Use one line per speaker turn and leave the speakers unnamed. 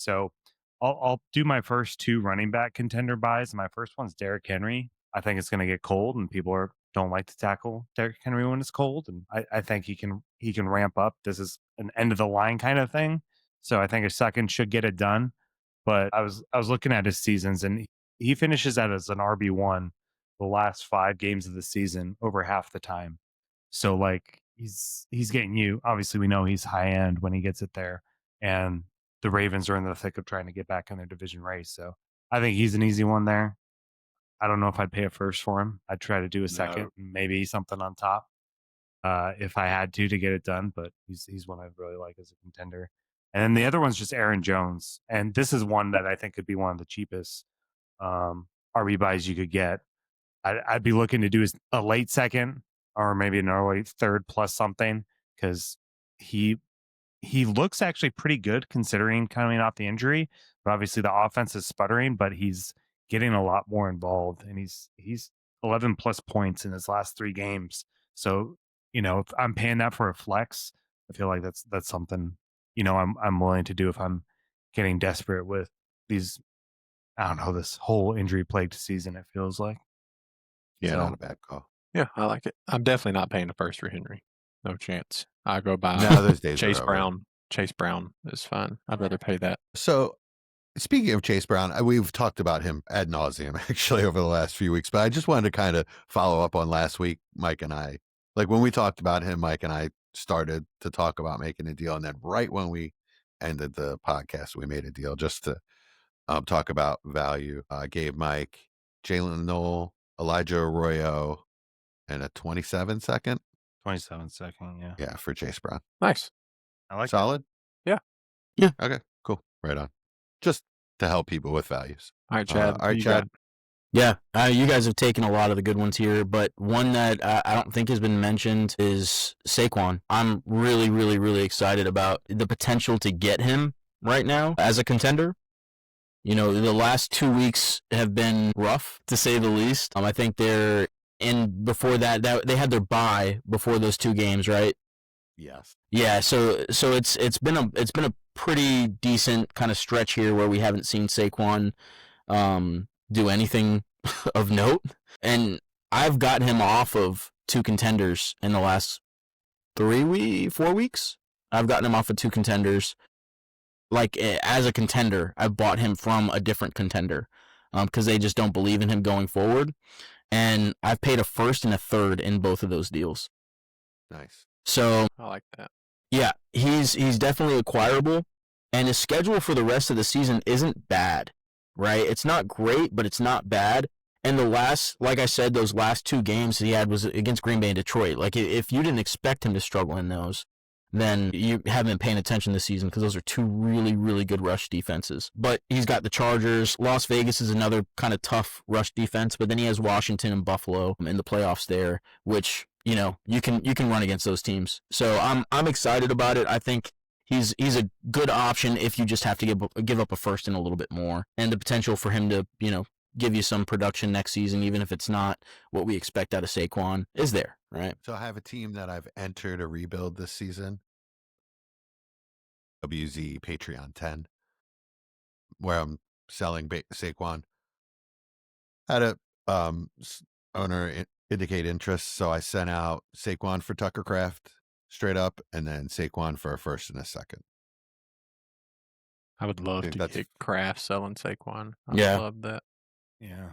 So I'll do my first two running back contender buys. My first one's Derrick Henry. I think it's going to get cold, and don't like to tackle Derrick Henry when it's cold. And I think he can ramp up. This is an end of the line kind of thing. So I think a second should get it done. But I was looking at his seasons, and he finishes out as an RB1 the last 5 games of the season over half the time. So like he's getting you. Obviously, we know he's high end when he gets it there, and the Ravens are in the thick of trying to get back in their division race. So I think he's an easy one there. I don't know if I'd pay a first for him. I'd try to do a second,
No.
maybe something on top, if I had to get it done. But he's one I really like as a contender. And then the other one's just Aaron Jones, and this is one that I think could be one of the cheapest RB buys you could get. I'd be looking to do a late second or maybe an early third plus something because he he looks actually pretty good considering coming off the injury. But obviously the offense is sputtering, but he's getting a lot more involved, and he's 11 plus points in his last 3 games. So if I'm paying that for a flex, I feel like that's something I'm willing to do if I'm getting desperate with these. I don't know, this whole injury plagued season. It feels like
Yeah, not
so.
a bad call.
Yeah, I like it. I'm definitely not paying the first for Henry. No chance. I go by
No, those days
Chase
are over.
Brown. Chase Brown is fine. I'd rather pay that.
So, speaking of Chase Brown, we've talked about him ad nauseum actually over the last few weeks, but I just wanted to kind of follow up on last week. Mike and I, like when we talked about him, Mike and I started to talk about making a deal, and then right when we ended the podcast, we made a deal just to talk about value. I gave Mike Jalen Noel, Elijah Arroyo, and a 27-second.
27-second, yeah.
Yeah, for Chase Brown.
Nice.
I like that.
Solid?
Yeah.
Yeah.
Okay, cool. Right on. Just to help people with values.
All right, Chad.
All right,
you
Chad.
Yeah, you guys have taken a lot of the good ones here, but one that I don't think has been mentioned is Saquon. I'm really, really, really excited about the potential to get him right now as a contender. The last 2 weeks have been rough, to say the least. I think before that they had their bye before those 2 games, right?
Yes.
Yeah, so it's been a pretty decent kind of stretch here where we haven't seen Saquon do anything of note, and I've gotten him off of 2 contenders in the last 4 weeks. I've gotten him off of 2 contenders. Like as a contender, I bought him from a different contender because they just don't believe in him going forward, and I've paid a first and a third in both of those deals.
Nice.
So
I like that.
yeah, he's definitely acquirable, and his schedule for the rest of the season isn't bad, right? It's not great, but it's not bad. And like I said, those last 2 games he had was against Green Bay and Detroit. Like if you didn't expect him to struggle in those, then you haven't been paying attention this season because those are 2 really, really good rush defenses. But he's got the Chargers. Las Vegas is another kind of tough rush defense, but then he has Washington and Buffalo in the playoffs there, which you can run against those teams. So I'm excited about it. I think he's a good option if you just have to give up a first and a little bit more, and the potential for him to give you some production next season, even if it's not what we expect out of Saquon, is there, right?
So I have a team that I've entered a rebuild this season. WZ Patreon 10, where I'm selling Saquon. Had a owner indicate interest, so I sent out Saquon for Tucker Craft straight up, and then Saquon for a first and a second.
I would love
think
to
that's-
get Kraft selling Saquon. I
Yeah.
would love that.
Yeah.